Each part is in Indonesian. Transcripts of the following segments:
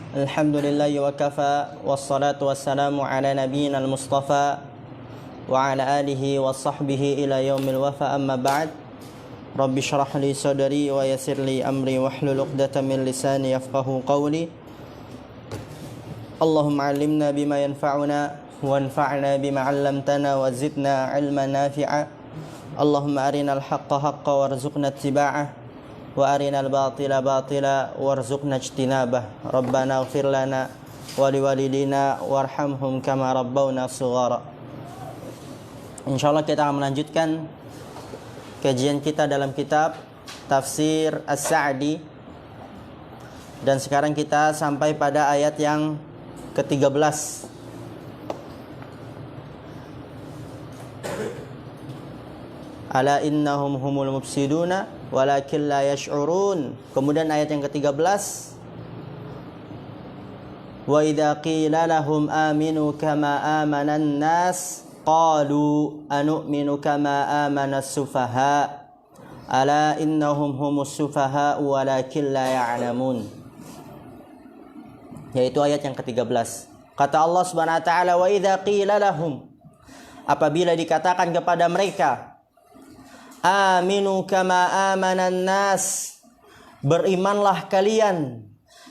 Alhamdulillahi wa kafa, wassalatu wassalamu ala nabiyyina al-mustafa wa ala alihi wa sahbihi ila yaumil wafa, amma ba'd. Rabbi shrah li sadri wa yassir li amri wahlul 'uqdatam min lisani yafqahu qawli. Allahumma 'allimna bima yanfa'una wanfa'na bima 'allamtana wa zidna 'ilman nafi'a. Allahumma arinal haqqa haqqan warzuqna ittiba'ah wa arinal batila batila warzuqna ijtinabah. Rabbana ighfir lana wa liwalidina warhamhum kama rabbawna shighara. Insyaallah kita akan melanjutkan kajian kita dalam kitab Tafsir As-Sa'di, dan sekarang kita sampai pada ayat yang ke-13. Ala innahum humul mufsiduna walakin la yash'urun. Kemudian ayat yang ke-13, wa idza qila lahum aminu kama amanan nas qalu anu'minu kama amanas sufaha ala innahum humus sufaha walakin la ya'lamun. Yaitu ayat yang ke-13. Kata Allah Subhanahu wa taala, wa idza qila lahum, apabila dikatakan kepada mereka, aminu kama amanan nas, berimanlah kalian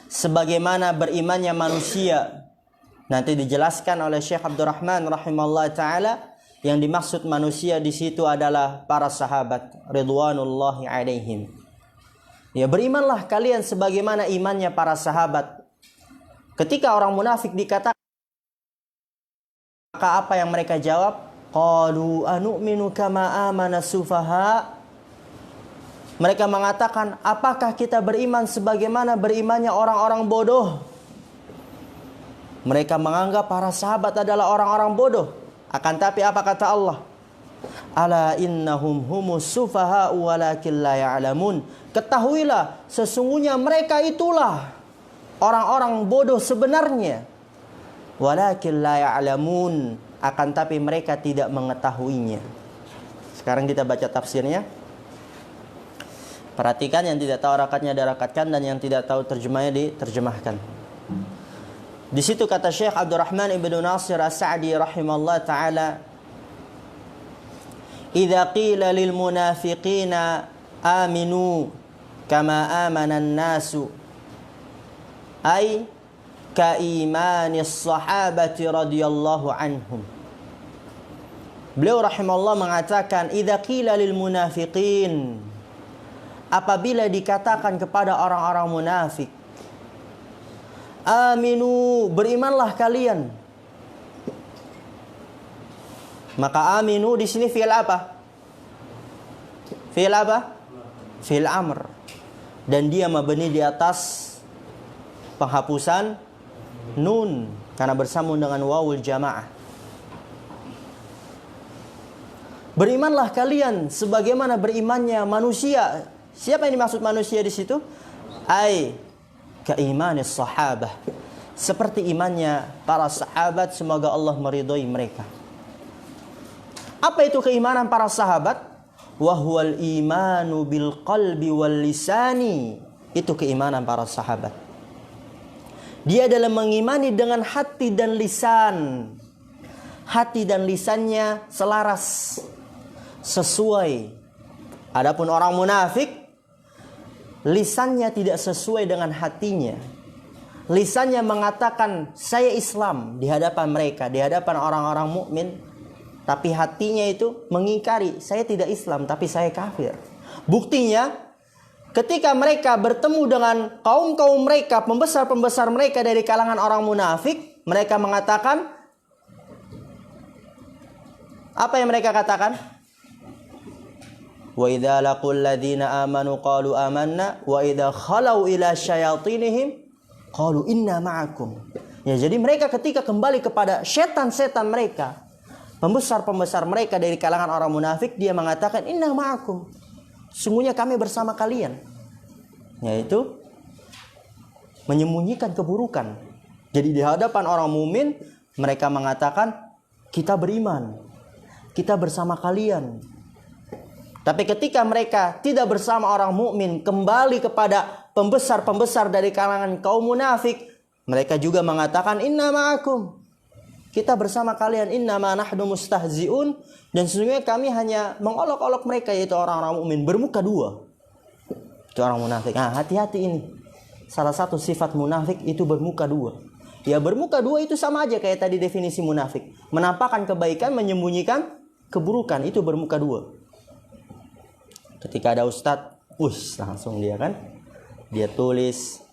sebagaimana berimannya manusia. Nanti dijelaskan oleh Syekh Abdurrahman rahimahullah taala, yang dimaksud manusia di situ adalah para sahabat ridwanullahi alaihim. Ya, berimanlah kalian sebagaimana imannya para sahabat. Ketika orang munafik dikatakan, maka apa yang mereka jawab? Qalu anu'minu kama amana sufaha. Mereka mengatakan, apakah kita beriman sebagaimana berimannya orang-orang bodoh? Mereka menganggap para sahabat adalah orang-orang bodoh. Akan tapi apa kata Allah? Ala innahum humus sufaha walakin la ya'lamun. Ketahuilah, sesungguhnya mereka itulah orang-orang bodoh sebenarnya. Walakin la ya'lamun, akan tapi mereka tidak mengetahuinya. Sekarang kita baca tafsirnya. Perhatikan, yang tidak tahu rakatnya dirakatkan, dan yang tidak tahu terjemahnya diterjemahkan. Di situ kata Syekh Abdurrahman ibnu Nasir As-Sa'di rahimahullah ta'ala, idza qila lil munafiqina aminu kama amana an-nasu ay kaimanis sahabati radhiyallahu anhum. Beliau rahimahullah mengatakan, idza qila lil munafiqin, apabila dikatakan kepada orang-orang munafik, aminu, berimanlah kalian. Maka aminu di sini fi'il apa? Fi'il apa? Fi'il amr. Dan dia mabni di atas penghapusan nun karena bersambung dengan wawul jamaah. Berimanlah kalian sebagaimana berimannya manusia. Siapa yang dimaksud manusia di situ? Ai kaimanis sahabah, seperti imannya para sahabat, semoga Allah meridhai mereka. Apa itu keimanan para sahabat? Wa huwal imanu bil qalbi wal lisani. Itu keimanan para sahabat. Dia adalah mengimani dengan hati dan lisan. Hati dan lisannya selaras, sesuai. Adapun orang munafik, lisannya tidak sesuai dengan hatinya. Lisannya mengatakan saya Islam di hadapan mereka, di hadapan orang-orang mukmin, tapi hatinya itu mengingkari, saya tidak Islam tapi saya kafir. Buktinya, ketika mereka bertemu dengan kaum-kaum mereka, pembesar-pembesar mereka dari kalangan orang munafik, mereka mengatakan, apa yang mereka katakan? Wa idza laqul ladzina amanu qalu amanna wa idza khalau ila syayatinihim qalu inna ma'akum. Ya, jadi mereka ketika kembali kepada setan-setan mereka, pembesar-pembesar mereka dari kalangan orang munafik, dia mengatakan inna ma'akum, sungguhnya kami bersama kalian. Yaitu menyembunyikan keburukan. Jadi di hadapan orang mukmin mereka mengatakan kita beriman, kita bersama kalian. Tapi ketika mereka tidak bersama orang mukmin, kembali kepada pembesar-pembesar dari kalangan kaum munafik, Mereka juga mengatakan inna ma'akum, kita bersama kalian, innama nahnu mustahzi'un, dan sesungguhnya kami hanya mengolok-olok mereka, yaitu orang-orang mukmin bermuka dua. Itu orang munafik. Nah, hati-hati ini. Salah satu sifat munafik itu bermuka dua. Ya, bermuka dua itu sama aja kayak tadi definisi munafik. Menampakkan kebaikan, menyembunyikan keburukan, itu bermuka dua. Ketika ada ustadz, langsung dia kan, dia tulis,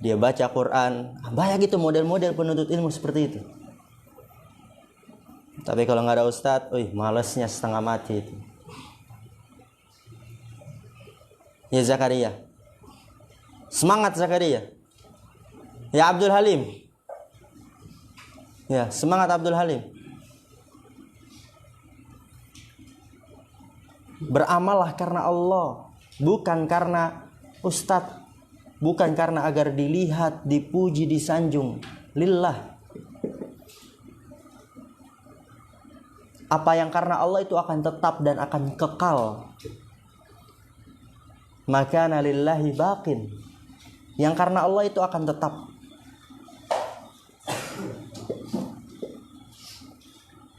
dia baca Quran. Banyak itu model-model penuntut ilmu seperti itu. Tapi kalau nggak ada ustadz, malesnya setengah mati itu. Ya Zakaria, semangat Zakaria. Ya Abdul Halim, ya semangat Abdul Halim. Beramallah karena Allah, bukan karena ustadz, bukan karena agar dilihat, dipuji, disanjung. Lillah. Apa yang karena Allah itu akan tetap dan akan kekal. Makana lillahi baqin. Yang karena Allah itu akan tetap.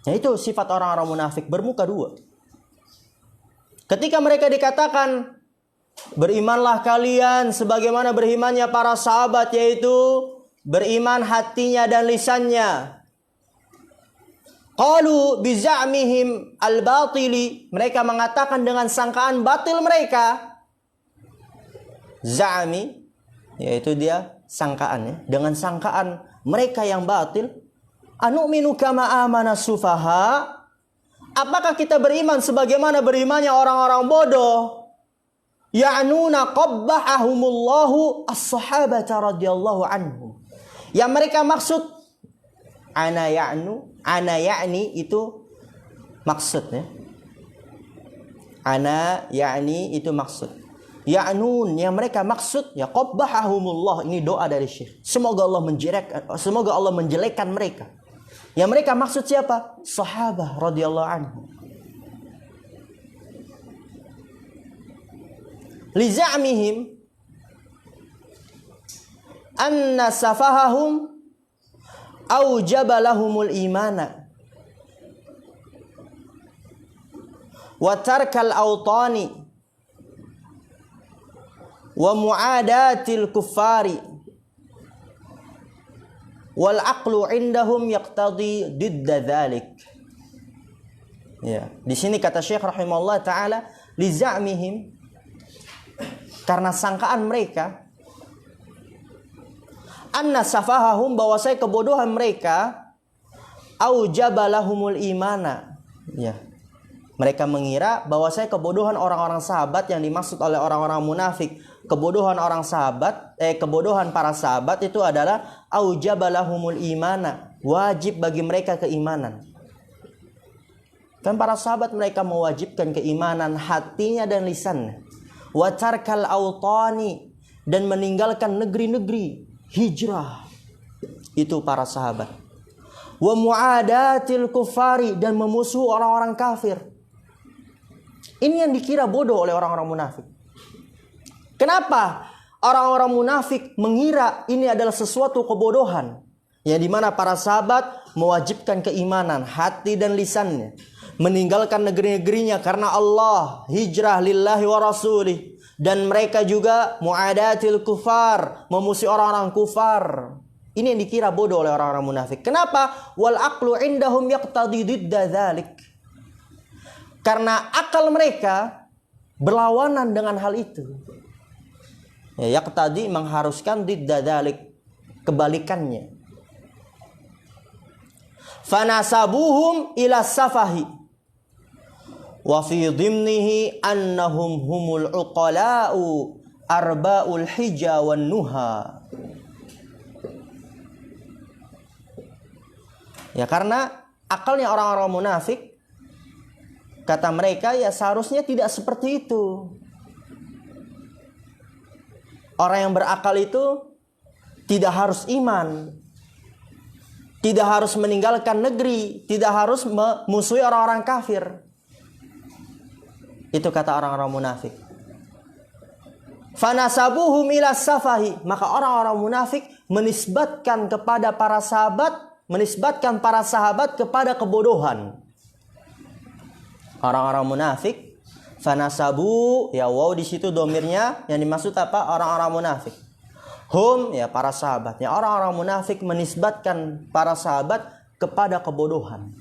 Nah, itu sifat orang-orang munafik, bermuka dua. Ketika mereka dikatakan berimanlah kalian sebagaimana berimannya para sahabat, yaitu beriman hatinya dan lisannya. Qalu biza'mihim al-batili, mereka mengatakan dengan sangkaan batil mereka. Za'mi, yaitu dia sangkaan, ya. Dengan sangkaan mereka yang batil. Anu'minu kama amana sufaha, apakah kita beriman sebagaimana berimannya orang-orang bodoh? Ya'nuna qabbahahumullahu as-sahabata radhiyallahu anhum. Yang mereka maksud ana ya'ni itu maksudnya. Ana ya'ni itu maksud. Ya'nun yang mereka maksud, ya qabbahahumullah, ini doa dari Syekh. Semoga Allah menjelekkan mereka. Yang mereka maksud siapa? Sahabat radhiyallahu anhum. Liza'mihim anna safahahum aujaba lahumul imana wa tarkal awtani wa mu'adatil kuffari wal aqlu indahum yaqtadi didda dhalik. Ya, di sini kata Syekh rahimahullah taala liza'mihim, karena sangkaan mereka, anna safahahum, bahwasanya kebodohan mereka, aujaba lahumul imana. Ya. Mereka mengira bahwasanya kebodohan orang-orang sahabat yang dimaksud oleh orang-orang munafik, kebodohan para sahabat itu adalah aujaba lahumul imana, wajib bagi mereka keimanan. Kan para sahabat mereka mewajibkan keimanan hatinya dan lisannya. Wa tarkal awtani, dan meninggalkan negeri-negeri, hijrah. Itu para sahabat. Wa mu'adatil kuffari, dan memusuhi orang-orang kafir. Ini yang dikira bodoh oleh orang-orang munafik. Kenapa orang-orang munafik mengira ini adalah sesuatu kebodohan, yang dimana para sahabat mewajibkan keimanan hati dan lisannya, meninggalkan negeri-negerinya karena Allah, hijrah lillahi wa rasulih, dan mereka juga mu'adatil kufar, memusuhi orang-orang kufar. Ini yang dikira bodoh oleh orang-orang munafik. Kenapa? Wal aqlu indahum yaqtadi didda dzalik. Karena akal mereka berlawanan dengan hal itu. Ya, yaqtadi mengharuskan didda dzalik, kebalikannya. Fanasabuhum ila safahi wa fi dhimnihi annahum humul uqala'u arba'ul hija wan nuha. Ya, karena akalnya orang-orang munafik, kata mereka, ya seharusnya tidak seperti itu. Orang yang berakal itu tidak harus iman, tidak harus meninggalkan negeri, tidak harus memusuhi orang-orang kafir. Itu kata orang-orang munafik. Fanasabuhum ila safahi, maka orang-orang munafik menisbatkan kepada para sahabat kepada kebodohan. Orang-orang munafik, fanasabu, ya wow di situ domirnya yang dimaksud apa? Orang-orang munafik. Hum, ya para sahabat. Ya orang-orang munafik menisbatkan para sahabat kepada kebodohan.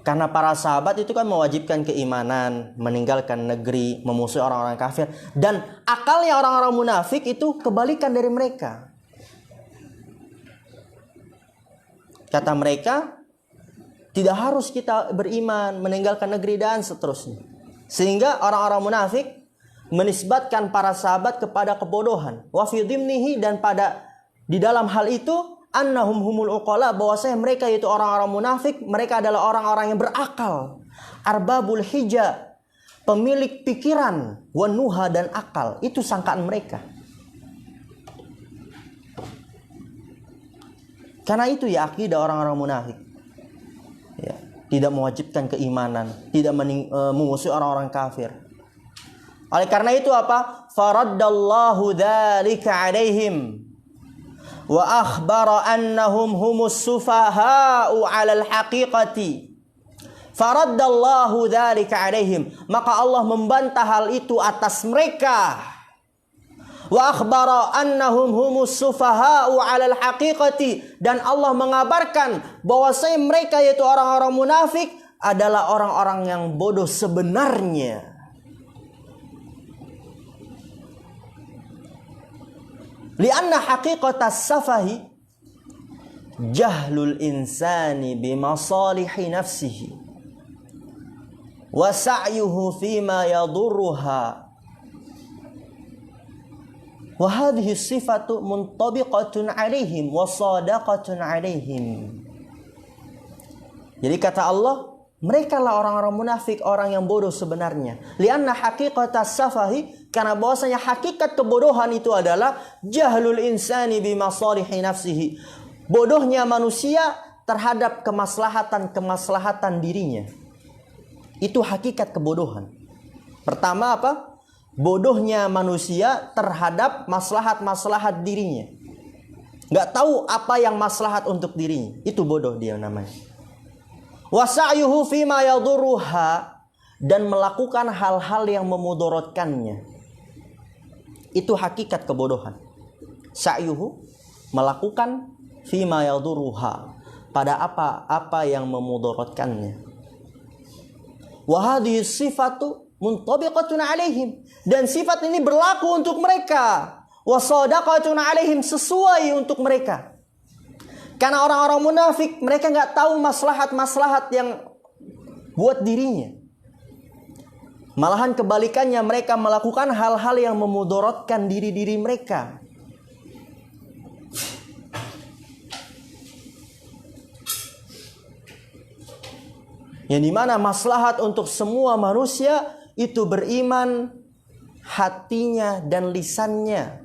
Karena para sahabat itu kan mewajibkan keimanan, meninggalkan negeri, memusuhi orang-orang kafir. Dan akalnya orang-orang munafik itu kebalikan dari mereka. Kata mereka, tidak harus kita beriman, meninggalkan negeri dan seterusnya. Sehingga orang-orang munafik menisbatkan para sahabat kepada kebodohan. Wa fi dhimnihi, dan di dalam hal itu annahum humul uqala, bahwasanya mereka itu orang-orang munafik, mereka adalah orang-orang yang berakal. Arbabul hija, pemilik pikiran, wanuha, dan akal. Itu sangkaan mereka. Karena itu ya akidah orang-orang munafik. Ya, tidak mewajibkan keimanan, tidak memusuhi orang-orang kafir. Oleh karena itu apa? Faraddallahu dzalika alaihim wa akhbara annahum humus sufaha'u 'alal haqiqati. Faraddallahu dzalika alaihim, maka Allah membantah hal itu atas mereka. Wa akhbara annahum humus sufaha'u 'alal haqiqati, dan Allah mengabarkan bahwasanya mereka yaitu orang-orang munafik adalah orang-orang yang bodoh sebenarnya. Lianna haqiqatas safahi jahlul insani bimasalihi nafsihi wa sa'yuhu fima yadurruha. Wa hadhihi sifatu muntabiqatun 'alaihim wa sadaqatun 'alaihim. Jadi kata Allah, mereka lah orang-orang munafik, orang yang bodoh sebenarnya. Lianna haqiqatas safahi, karena bahwasanya hakikat kebodohan itu adalah jahlul insani bimasalihi nafsihi. Bodohnya manusia terhadap kemaslahatan dirinya. Itu hakikat kebodohan. Pertama apa? Bodohnya manusia terhadap maslahat dirinya. Gak tahu apa yang maslahat untuk dirinya. Itu bodoh dia namanya. Wasa'yuhu fima yadurruha, dan melakukan hal-hal yang memudaratkannya. Itu hakikat kebodohan. Sa'yuhu, melakukan fima yadurruha, pada apa yang memudaratkannya. Wa hadhihi sifatu muntabiqatun 'alaihim, dan sifat ini berlaku untuk mereka. Wa sadaqatun 'alaihim, sesuai untuk mereka. Karena orang-orang munafik, mereka nggak tahu maslahat yang buat dirinya. Malahan kebalikannya, mereka melakukan hal-hal yang memudaratkan diri mereka. Yang dimana maslahat untuk semua manusia itu beriman, hatinya dan lisannya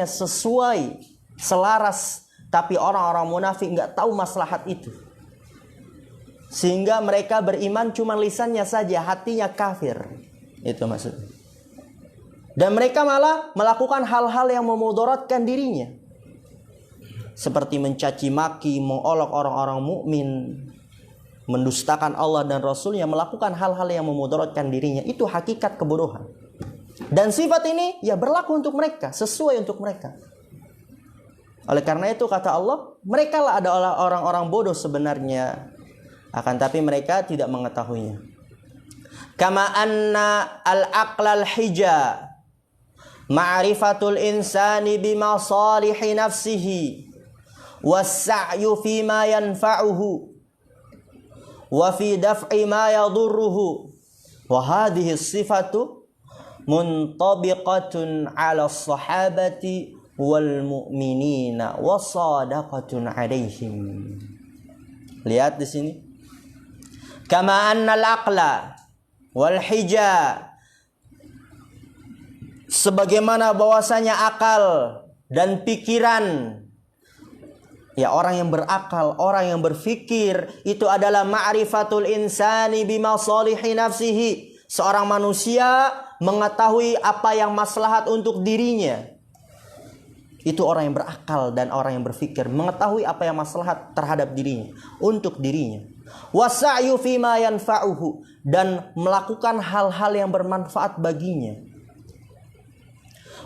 sesuai, selaras. Tapi orang-orang munafik nggak tahu maslahat itu, sehingga mereka beriman cuma lisannya saja, hatinya kafir. Itu maksudnya. Dan mereka malah melakukan hal-hal yang memudaratkan dirinya, seperti mencaci maki, mengolok orang-orang mukmin, mendustakan Allah dan Rasulnya, melakukan hal-hal yang memudaratkan dirinya. Itu hakikat kebodohan. Dan sifat ini ya berlaku untuk mereka, sesuai untuk mereka. Oleh karena itu kata Allah, mereka lah adalah orang-orang bodoh sebenarnya, akan tapi mereka tidak mengetahuinya. Kama anna al-aqlal hija ma'rifatul insani bimasalihi nafsihi was-sa'yu fima yanfa'uhu wa fi daf'i ma yadurruhu wa hadhihi sifatu muntabiqatun 'ala as-sahabati wal mu'minina wasadaqatun 'alaihim. Lihat di sini. Kama annal aqla wal hija, sebagaimana bahwasanya akal dan pikiran Ya, orang yang berakal, orang yang berfikir, itu adalah ma'rifatul insani bima salihi nafsihi. Seorang manusia mengetahui apa yang maslahat untuk dirinya. Itu orang yang berakal dan orang yang berfikir, mengetahui apa yang maslahat terhadap dirinya, untuk dirinya. Wasa'yu fima yanfa'uhu, dan melakukan hal-hal yang bermanfaat baginya.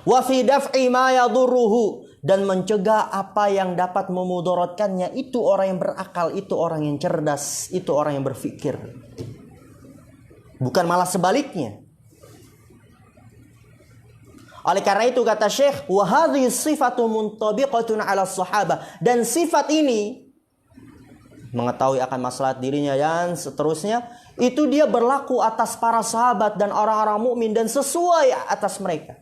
Wa fi daf'i ma yadurruhu, dan mencegah apa yang dapat memudaratkannya. Itu orang yang berakal, itu orang yang cerdas, itu orang yang berfikir. Bukan malah sebaliknya. Oleh karena itu kata Syekh, wa hadhihi sifatu muntabiqatun 'ala sahabah, dan sifat ini, mengetahui akan maslahat dirinya dan seterusnya, itu dia berlaku atas para sahabat dan orang-orang mukmin dan sesuai atas mereka.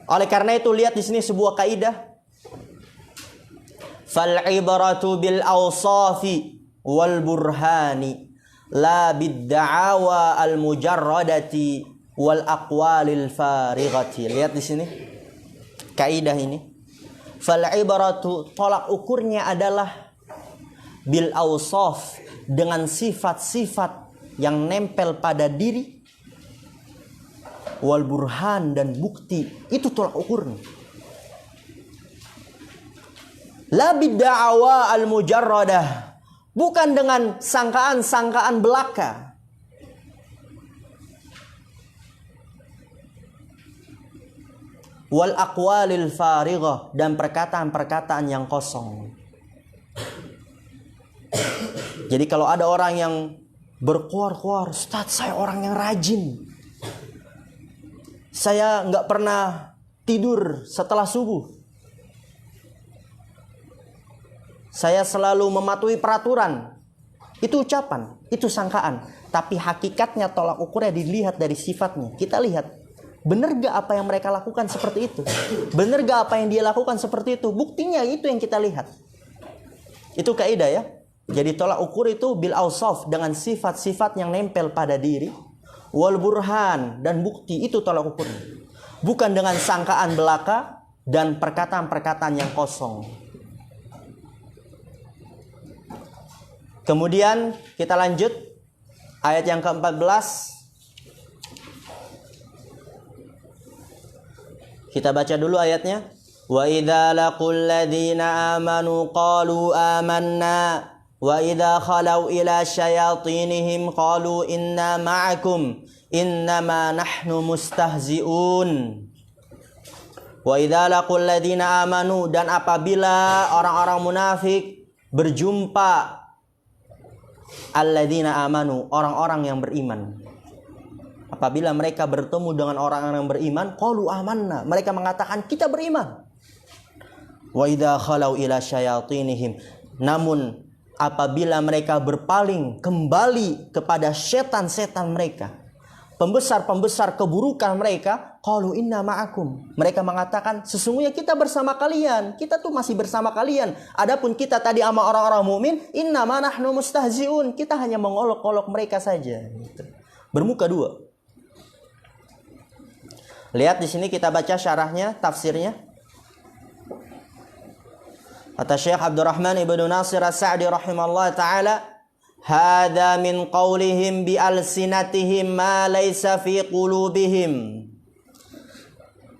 Oleh karena itu lihat di sini sebuah kaidah. Fal ibratu bil awsafi wal burhani la bid da'awa al mujarradati wal aqwalil farighati. Lihat di sini kaidah ini. Fal ibratu, tolak ukurnya adalah bil awsaf, dengan sifat-sifat yang nempel pada diri, wal burhan, dan bukti. Itu tolak ukurnya. La bidda'awa al mujarradah, bukan dengan sangkaan-sangkaan belaka. Wal aqwalil farighah, dan perkataan-perkataan yang kosong. Jadi kalau ada orang yang berkuar-kuar, Ustaz, saya orang yang rajin, saya nggak pernah tidur setelah subuh, saya selalu mematuhi peraturan. Itu ucapan, itu sangkaan. Tapi hakikatnya tolak ukurnya dilihat dari sifatnya. Kita lihat, benar gak apa yang mereka lakukan seperti itu? Benar gak apa yang dia lakukan seperti itu? Buktinya itu yang kita lihat. Itu kaidah ya. Jadi tolak ukur itu bil awsaf, dengan sifat-sifat yang nempel pada diri, wal burhan, dan bukti. Itu tolak ukurnya. Bukan dengan sangkaan belaka dan perkataan-perkataan yang kosong. Kemudian kita lanjut ayat yang ke-14. Kita baca dulu ayatnya. Wa idza laqul ladzina amanu qalu amanna wa idza khalau ila syayatinihim qalu inna ma'akum innama nahnu mustahzi'un. Wa idza laqul ladzina amanu, dan apabila orang-orang munafik berjumpa, alladzina amanu, orang-orang yang beriman, apabila mereka bertemu dengan orang-orang yang beriman, qalu amanna, mereka mengatakan kita beriman. Wa idza khalau ila syayatinihim, namun apabila mereka berpaling kembali kepada setan-setan mereka, pembesar-pembesar keburukan mereka, qalu inna ma'akum, mereka mengatakan sesungguhnya kita bersama kalian, kita tuh masih bersama kalian. Adapun kita tadi sama orang-orang mukmin, inna ma nahnu mustahzi'un, kita hanya mengolok-olok mereka saja. Bermuka dua. Lihat di sini, kita baca syarahnya, tafsirnya. Kata Syekh Abdurrahman Ibnu Nasir As-Sa'di rahimahullah ta'ala, hadza min qaulihim bi alsinatihim ma laysa fi qulubihim.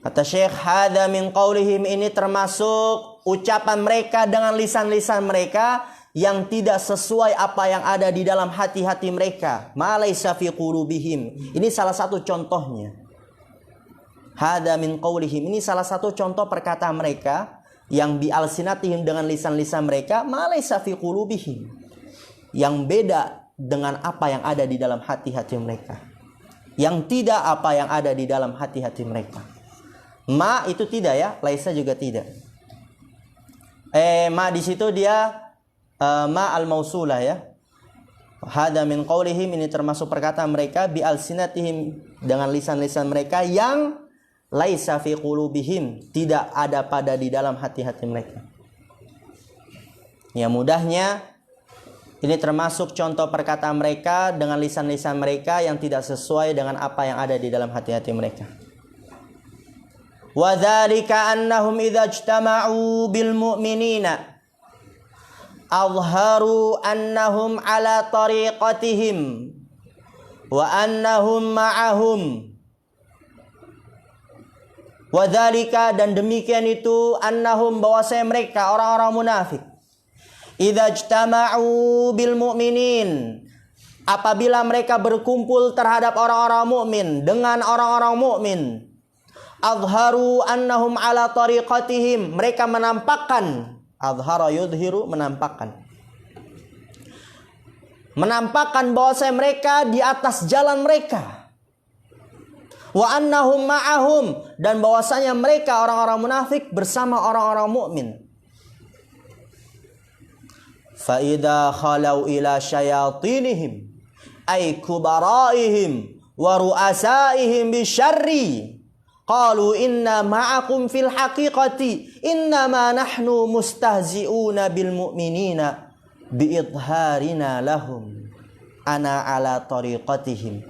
Kata Syekh, hadza min qaulihim, ini termasuk ucapan mereka dengan lisan-lisan mereka yang tidak sesuai apa yang ada di dalam hati-hati mereka. Ma laysa fi qulubihim. Ini salah satu contohnya. Hada min qaulihim, ini salah satu contoh perkataan mereka yang bi alsinatihim, dengan lisan-lisan mereka, ma laysa fi qulubihim, yang beda dengan apa yang ada di dalam hati-hati mereka, yang tidak apa yang ada di dalam hati-hati mereka. Ma itu tidak ya, laisa juga tidak. Ma di situ dia ma al-mausulah ya. Hada min qaulihim, ini termasuk perkataan mereka bi alsinatihim, dengan lisan-lisan mereka, yang laisa fi qulubihim, tidak ada pada di dalam hati-hati mereka. Ya, mudahnya ini termasuk contoh perkataan mereka dengan lisan-lisan mereka yang tidak sesuai dengan apa yang ada di dalam hati-hati mereka. Wa dzalika annahum idza ijtama'u bil mu'minina azharu annahum ala tariqatihim wa annahum ma'ahum. Wa dzalika, dan demikian itu, annahum, bahwasanya mereka orang-orang munafik, idza ijtama'u bil mu'minin, apabila mereka berkumpul terhadap orang-orang mukmin, dengan orang-orang mukmin, azharu annahum ala tariqatihim, mereka menampakkan, azhara yudhiru, menampakkan bahwasanya mereka di atas jalan mereka. Wa annahum ma'ahum, dan bahwasanya mereka orang-orang munafik bersama orang-orang mukmin. Fa idza khalau ila syayatinihim ay kubaraihim wa ru'asaihim bisyarri qalu inna ma'akum fil haqiqati innama nahnu mustahzi'una bil mu'minina biidharina lahum ana ala tariqatihim.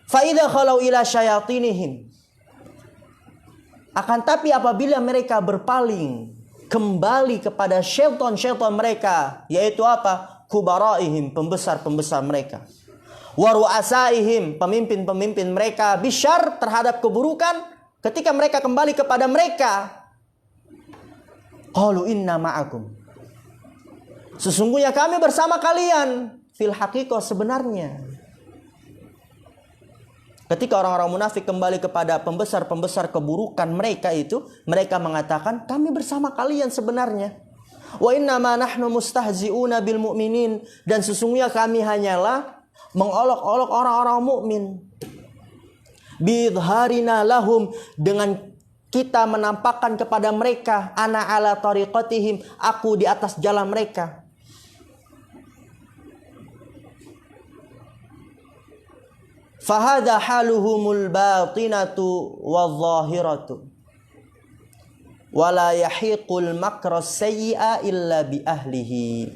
Fa idza khalau ila syayatinihim, akan tapi apabila mereka berpaling kembali kepada syaitan-syaitan mereka, yaitu apa? Kubaraihim, pembesar-pembesar mereka. Wa ru'asaihim, pemimpin-pemimpin mereka, bisyar, terhadap keburukan, ketika mereka kembali kepada mereka, qalu inna ma'akum, sesungguhnya kami bersama kalian, fil haqiqah, sebenarnya. Ketika orang-orang munafik kembali kepada pembesar-pembesar keburukan mereka itu, mereka mengatakan, kami bersama kalian sebenarnya. Wa inna ma nahnu mustahzi'una bil mu'minin, dan sesungguhnya kami hanyalah mengolok-olok orang-orang mukmin. Bidharina lahum, dengan kita menampakkan kepada mereka, ana ala tariqatihim, aku di atas jalan mereka. Fahadha haluhumul batinatu wadh-dhahiratu wala yahiqul makra sayyi'a illa bi ahlihi.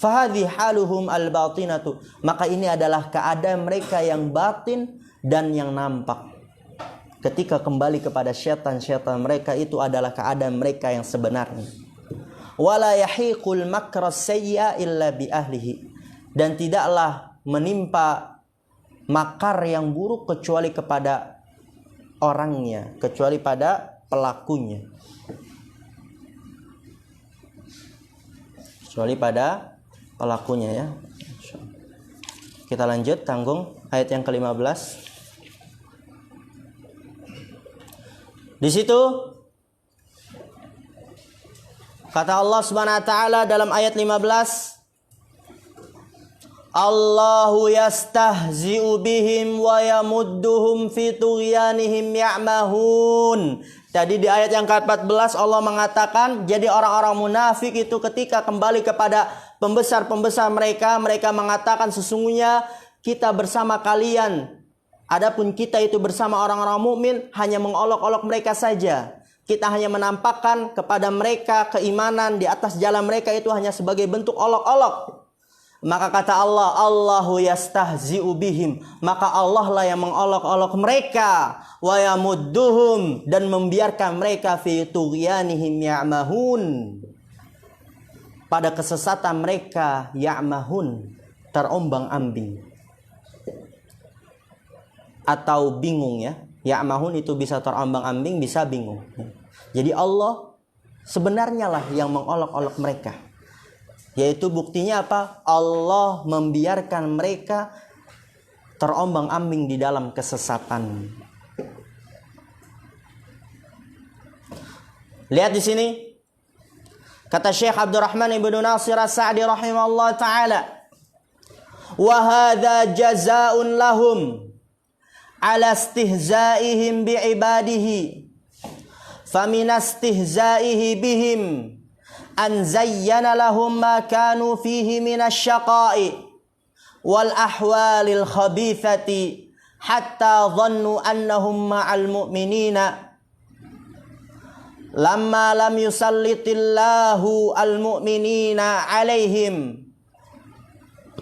Fahadhi haluhum al-batinatu, maka ini adalah keadaan mereka yang batin dan yang nampak. Ketika kembali kepada syaitan-syaitan mereka, itu adalah keadaan mereka yang sebenarnya. Wala yahiqul makra sayyi'a illa bi ahlihi, dan tidaklah menimpa makar yang buruk kecuali kepada orangnya, kecuali pada pelakunya. Kecuali pada pelakunya, ya. Kita lanjut, tanggung ayat yang ke-15. Di situ kata Allah Subhanahu wa taala dalam ayat 15, Allahu yastahzi'u bihim wa yamudduhum fi tughyanihim ya'mahun. Tadi di ayat yang ke-14 Allah mengatakan, jadi orang-orang munafik itu ketika kembali kepada pembesar-pembesar mereka, mereka mengatakan, sesungguhnya kita bersama kalian. Adapun kita itu bersama orang-orang mukmin hanya mengolok-olok mereka saja. Kita hanya menampakkan kepada mereka keimanan di atas jalan mereka, itu hanya sebagai bentuk olok-olok. Maka kata Allah, Allahu yastahzi'u bihim, maka Allah lah yang mengolok-olok mereka, wa yamudduhum, dan membiarkan mereka fi tughyanihim ya'mahun, pada kesesatan mereka, ya'mahun, terombang-ambing atau bingung, ya. Ya'mahun itu bisa terombang-ambing, bisa bingung. Jadi Allah sebenarnya lah yang mengolok-olok mereka. Yaitu buktinya apa? Allah membiarkan mereka terombang-ambing di dalam kesesatan. Lihat di sini. Kata Syekh Abdurrahman ibnu Nasir As-Sa'di rahimahullah ta'ala, wa hadza jazaa'un lahum ala istihza'ihim bi'ibadihi, famin istihza'ihi bihim an zayyana lahum ma kanu fihi minasyaqa'i wal ahwalil khabithati hatta dhannu annahum ma'al mu'minina lamma lam yusallitillahu al mu'minina alaihim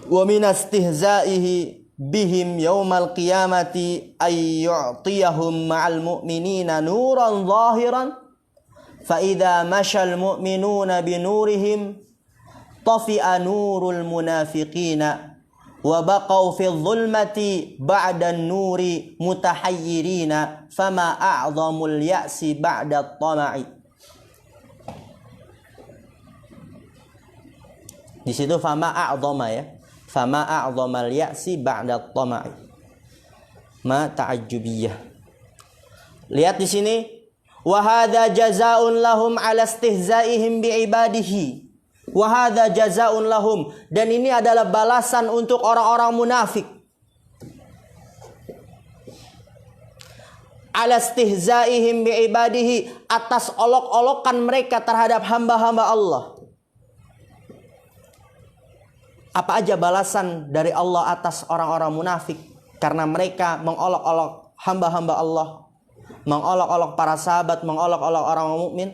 wa min istihza'ihi bihim yaumal qiyamati ay yu'tiyahum ma'al mu'minina nuran zahiran fa idza mashal mu'minuna binurihim tafi'a nurul munafiqina wa baqaw fi dhulmati ba'da an-nuri mutahayyirina fama a'dhamul ya'si ba'da at-tama'i. Di situ fama a'dhama ya. Fama a'dhamal ya'si ba'da at-tama'i. Ma ta'ajjubiyah. Lihat di sini, wa hadza jazaa'un lahum 'ala istihza'ihim bi'ibadihi. Wa hadza jazaa'un lahum, dan ini adalah balasan untuk orang-orang munafik. 'Ala istihza'ihim bi'ibadihi, atas olok-olokan mereka terhadap hamba-hamba Allah. Apa aja balasan dari Allah atas orang-orang munafik? Karena mereka mengolok-olok hamba-hamba Allah, mengolok-olok para sahabat, mengolok-olok orang mukmin.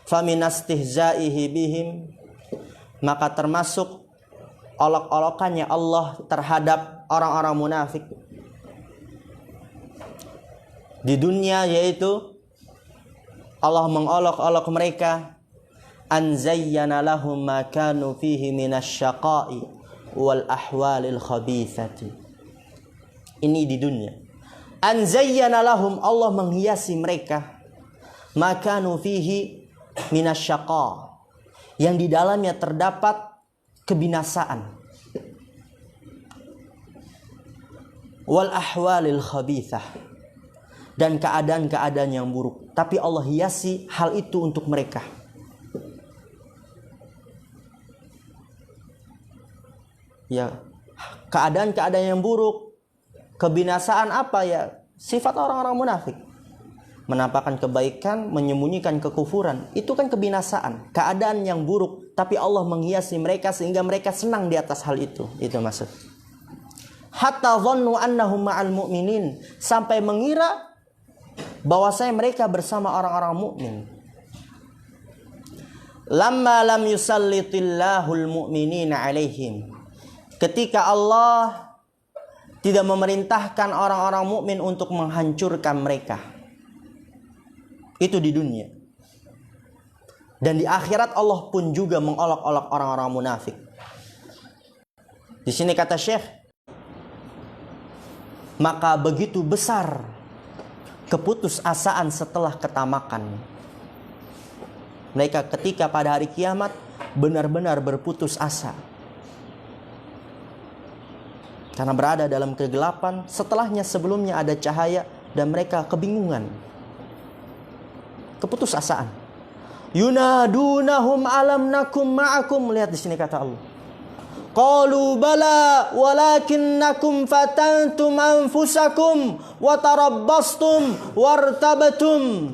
Faminastihzaihi bihim, maka termasuk olok-olokannya Allah terhadap orang-orang munafik di dunia, yaitu Allah mengolok-olok mereka. An zayyana lahum ma kanu fihi minasyaqa'i wal ahwalil khabithati. Ini di dunia. An zayyana lahum, Allah menghiasi mereka ma kanu fihi minasyaqa, yang di dalamnya terdapat kebinasaan, wal ahwalil khabithah, dan keadaan-keadaan yang buruk. Tapi Allah hiasi hal itu untuk mereka. Ya, keadaan-keadaan yang buruk, kebinasaan apa ya? Sifat orang-orang munafik. Menampakkan kebaikan, menyembunyikan kekufuran. Itu kan kebinasaan, keadaan yang buruk. Tapi Allah menghiasi mereka sehingga mereka senang di atas hal itu. Itu maksud. Hatta dhannu annahum ma'al mu'minin, sampai mengira bahwasanya mereka bersama orang-orang mukmin. Lamma lam yusallitillahul mu'minina alaihim, ketika Allah tidak memerintahkan orang-orang mukmin untuk menghancurkan mereka. Itu di dunia. Dan di akhirat Allah pun juga mengolok-olok orang-orang munafik. Di sini kata Syekh, maka begitu besar keputusasaan setelah ketamakan. Mereka ketika pada hari kiamat benar-benar berputus asa. Karena berada dalam kegelapan, setelahnya sebelumnya ada cahaya, dan mereka kebingungan. Keputusasaan. Yunadunahum alam nakum ma'akum. Lihat di sini kata Allah. Qalu bala walakinnakum fatantum anfusakum wa tarabbastum wartabatum.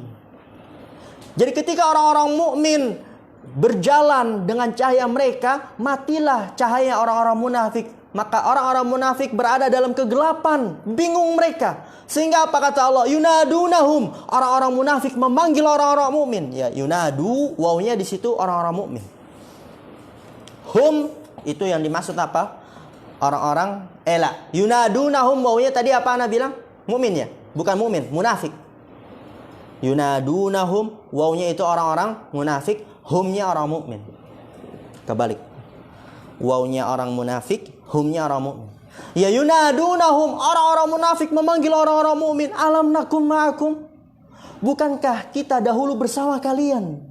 Jadi ketika orang-orang mukmin berjalan dengan cahaya mereka, matilah cahaya orang-orang munafik. Maka orang-orang munafik berada dalam kegelapan, bingung mereka. Sehingga apa kata Allah? Yunadunahum, orang-orang munafik memanggil orang-orang mukmin. Ya, yunadu, wawnya di situ orang-orang mukmin. Hum, itu yang dimaksud apa? Orang-orang ela. Yunadunahum, wawnya tadi apa ana bilang? Mukmin ya, bukan mukmin, munafik. Yunadunahum, wawnya itu orang-orang munafik, humnya orang mukmin. Kebalik. Wawnya orang munafik, humnya orang mukmin. Ya yunadunahum, orang-orang munafik memanggil orang-orang mukmin, alam nakum ma'akum, bukankah kita dahulu bersama kalian?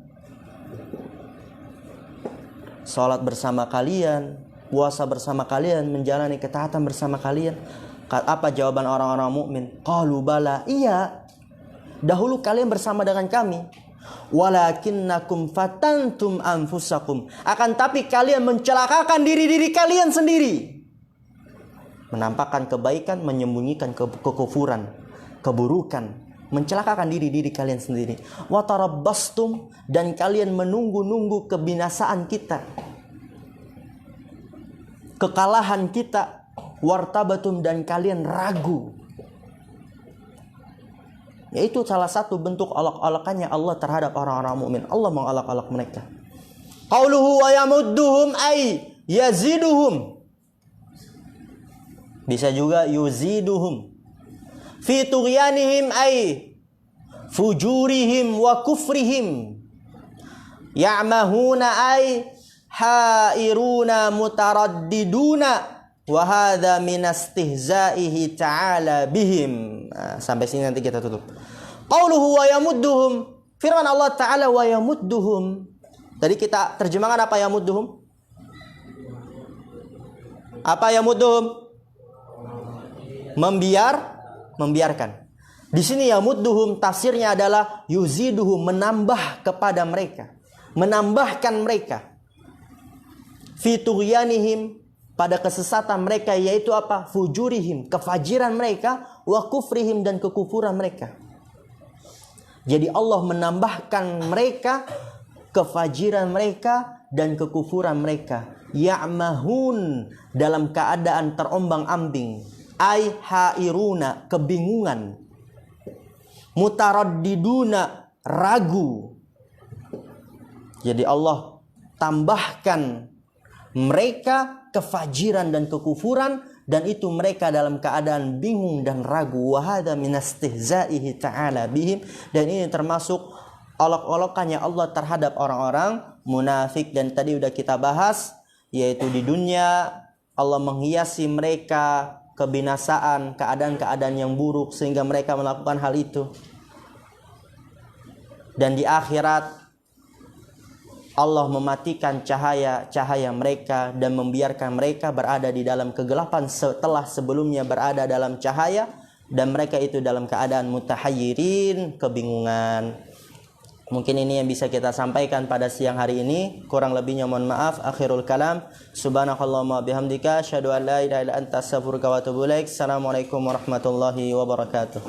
Salat bersama kalian, puasa bersama kalian, menjalani ketaatan bersama kalian. Apa jawaban orang-orang mukmin? Qalu bala, iya, dahulu kalian bersama dengan kami. Walakinnakum fatantum anfusakum, akan tapi kalian mencelakakan diri-diri kalian sendiri. Menampakkan kebaikan, menyembunyikan kekufuran, keburukan, mencelakakan diri-diri kalian sendiri. Wa tarabbastum, dan kalian menunggu-nunggu kebinasaan kita, kekalahan kita. Wartabatum, dan kalian ragu. Yaitu salah satu bentuk olok-olokannya Allah terhadap orang-orang mukmin. Allah mengolok-olok mereka. Qauluhu wa yamudduhum ay yaziduhum. Bisa juga yuziduhum fi tughyanihim ay fujurihim wa kufrihim. Ya'mahuna ay hairuna mutaraddiduna wa hadza min istihza'ihi ta'ala bihim. Sampai sini nanti kita tutup. Qauluhu wa yamudduhum, firman Allah Ta'ala wa yamudduhum. Tadi kita terjemahkan apa yamudduhum? Apa yamudduhum? Membiarkan. Di sini yamudduhum tafsirnya adalah yuziduhum, menambah kepada mereka, menambahkan mereka. Fi tughyanihim, pada kesesatan mereka, yaitu apa? Fujurihim, kefajiran mereka, wa kufrihim, dan kekufuran mereka. Jadi Allah menambahkan mereka, kefajiran mereka dan kekufuran mereka. Ya'mahun, dalam keadaan terombang-ambing. Ai hairuna, kebingungan. Mutaraddiduna, ragu. Jadi Allah tambahkan mereka kefajiran dan kekufuran, dan itu mereka dalam keadaan bingung dan ragu. Wa hadza min istihza'ihi ta'ala bihim, dan ini termasuk olok-olokannya Allah terhadap orang-orang munafik. Dan tadi udah kita bahas, yaitu di dunia Allah menghiasi mereka kebinasaan, keadaan-keadaan yang buruk sehingga mereka melakukan hal itu. Dan di akhirat Allah mematikan cahaya mereka dan membiarkan mereka berada di dalam kegelapan setelah sebelumnya berada dalam cahaya, dan mereka itu dalam keadaan mutahayyirin, kebingungan. Mungkin ini yang bisa kita sampaikan pada siang hari ini. Kurang lebihnya mohon maaf. Akhirul kalam. Subhanakallahumma bihamdika asyhadu an la ilaha illa anta astaghfiruka wa atubu ilaik. Assalamualaikum warahmatullahi wabarakatuh.